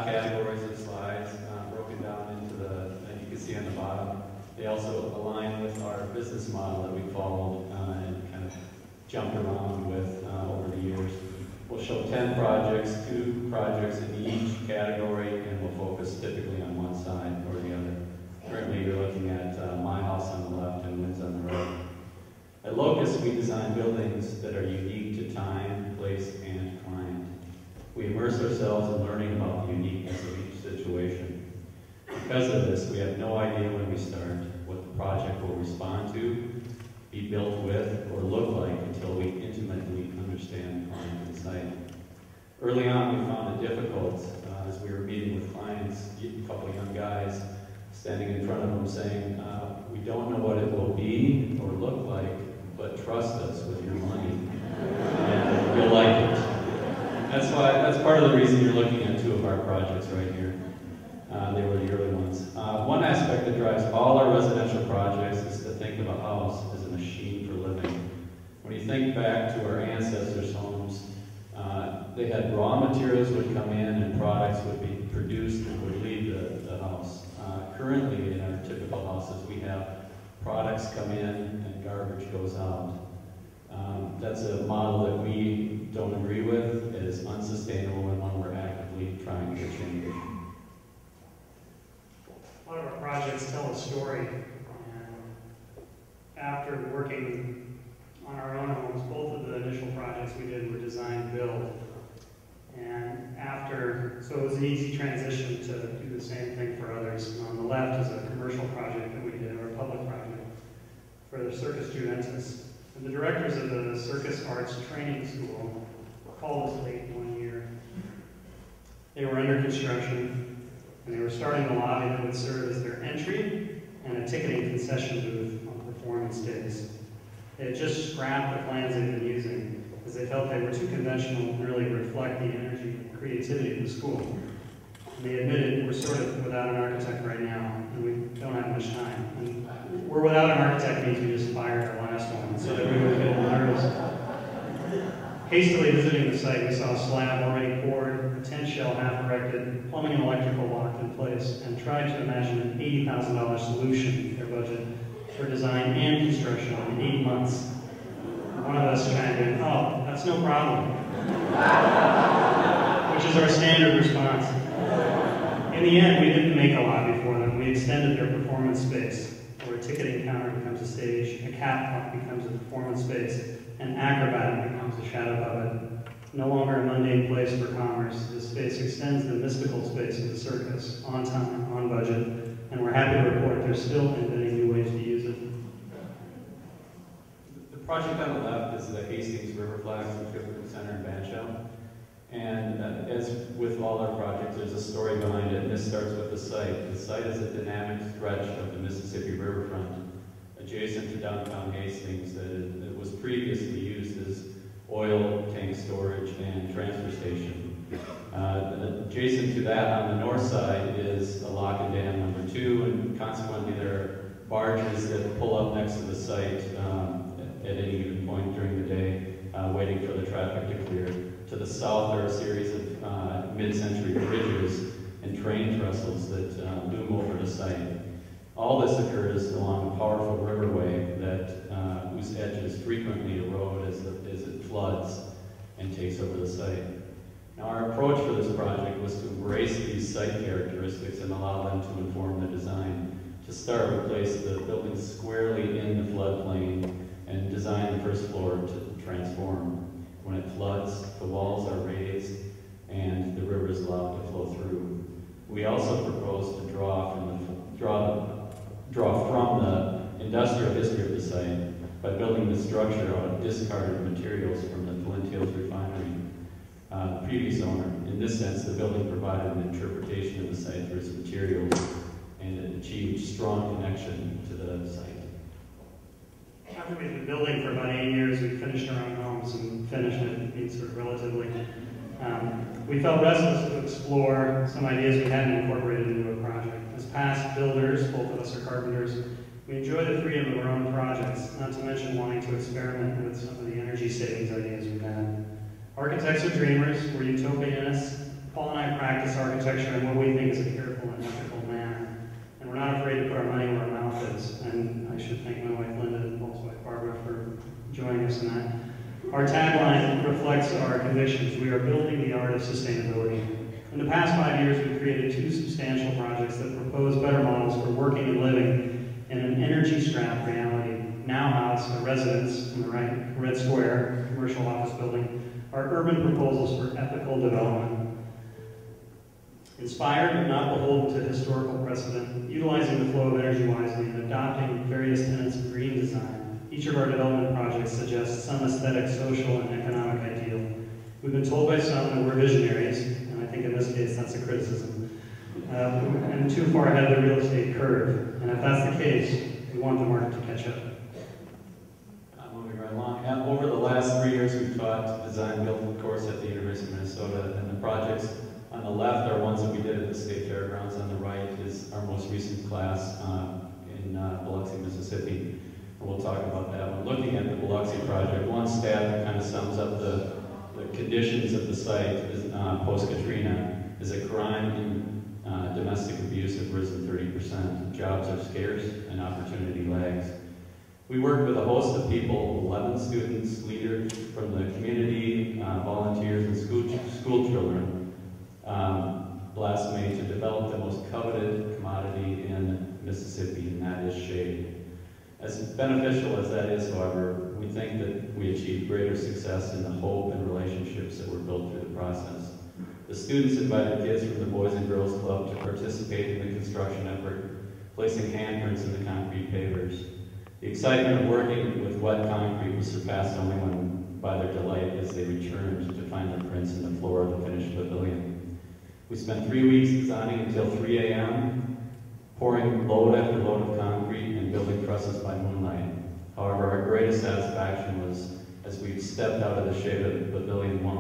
categories of slides broken down into that you can see on the bottom. They also align with our business model that we followed and kind of jumped around with over the years. We'll show 10 projects, 2 projects in each category, and we'll focus typically on one side or the other. Currently, you're looking at my house on the left and Wynne's on the right. At Locus, we design buildings that are unique to time, place, and client. We immerse ourselves in learning about the uniqueness of each situation. Because of this, we have no idea when we start what the project will respond to, be built with, or look like until we intimately understand the client and site. Early on, we found it difficult as we were meeting with clients, a couple of young guys standing in front of them saying, we don't know what it will be or look like, but trust us with your money, and you'll like it. That's part of the reason you're looking at 2 of our projects right here. They were the early ones. One aspect that drives all our residential projects is to think of a house as a machine for living. When you think back to our ancestors' homes, they had raw materials would come in and products would be produced and would leave the house. Currently, in our typical houses, we have products come in and garbage goes out. That's a model that we don't agree with. It is unsustainable and one we're actively trying to change. A lot of our projects tell a story, and after working on our own homes, both of the initial projects we did were design build. And so it was an easy transition to do the same thing for others. On the left is a commercial project that we did, or a public project, for the Circus Juventus. And the directors of the Circus Arts Training School called us late one year. They were under construction, and they were starting a lobby that would serve as their entry and a ticketing concession booth on performance days. They had just scrapped the plans they'd been using because they felt they were too conventional to really reflect the energy and creativity of the school. And they admitted, we're sort of without an architect right now, and we don't have much time. And we're without an architect means we just fired our last one, so that we were getting nervous. Hastily visiting the site, we saw a slab already poured, a tent shell half erected, plumbing and electrical locked in place, and tried to imagine an $80,000 solution, their budget, for design and construction in 8 months. One of us chimed in, oh, that's no problem, which is our standard response. In the end, we didn't make a lobby for them. We extended their performance space, where a ticketing counter becomes a stage, a cat becomes a performance space, and Acrobat becomes a shadow puppet. No longer a mundane place for commerce, this space extends the mystical space of the circus, on time, on budget, and we're happy to report they're still inventing new ways to use it. The project on the left is the Hastings River Flags and Fifth Center in Banshell. And as with all our projects, there's a story behind it, and this starts with the site. The site is a dynamic stretch of the Mississippi riverfront, adjacent to downtown Hastings, that was previously used as oil tank storage and transfer station. Adjacent to that on the north side is a lock and dam number 2, and consequently there are barges that pull up next to the site at any given point during the day, waiting for the traffic to clear. To the south are a series of mid-century bridges and train trestles that loom over the site. All this occurs along a powerful riverway whose edges frequently erode as it floods and takes over the site. Now, our approach for this project was to embrace these site characteristics and allow them to inform the design. To start, we placed the building squarely in the floodplain and designed the first floor to transform. When it floods, the walls are raised and the river is allowed to flow through. We also proposed to draw from the industrial history of the site by building the structure out of discarded materials from the Flint Hills refinery. The previous owner, in this sense, the building provided an interpretation of the site through its materials, and it achieved strong connection to the site. After we've been building for about 8 years, we finished our own homes and finished it means sort of relatively. We felt restless to explore some ideas we hadn't incorporated into a project. As past builders, both of us are carpenters, we enjoy the freedom of our own projects, not to mention wanting to experiment with some of the energy savings ideas we've had. Architects are dreamers, we're utopianists, Paul and I practice architecture in what we think is a careful and ethical manner. And we're not afraid to put our money where our mouth is. And I should thank my wife Linda and Paul's wife Barbara for joining us in that. Our tagline reflects our convictions. We are building the art of sustainability. In the past 5 years, we've created 2 substantial projects that propose better models for working and living in an energy-strapped reality. Now house a residence on the right, Red Square, commercial office building, are urban proposals for ethical development. Inspired but not beholden to historical precedent, utilizing the flow of energy wisely, and adopting various tenets of green design, each of our development projects suggests some aesthetic, social, and economic ideal. We've been told by some that we're visionaries, and I think in this case that's a criticism, and too far ahead of the real estate curve. And if that's the case, we want the market to catch up. Moving right along. Over the last 3 years, we've taught design build course at the University of Minnesota, and the projects on the left are ones that we did at the State Fairgrounds. On the right is our most recent class in Biloxi, Mississippi. And we'll talk about that. When looking at the Biloxi project, one stat that kind of sums up the conditions of the site is, post-Katrina is that crime and domestic abuse have risen 30%. Jobs are scarce and opportunity lags. We worked with a host of people, 11 students, leaders from the community, volunteers, and school children last May to develop the most coveted commodity in Mississippi, and that is shade. As beneficial as that is, however, we think that we achieved greater success in the hope and relationships that were built through the process. The students invited kids from the Boys and Girls Club to participate in the construction effort, placing handprints in the concrete pavers. The excitement of working with wet concrete was surpassed only by their delight as they returned to find their prints in the floor of the finished pavilion. We spent 3 weeks designing until 3 a.m., pouring load after load of concrete and building trusses by moonlight. However, our greatest satisfaction was as we stepped out of the shade of the pavilion one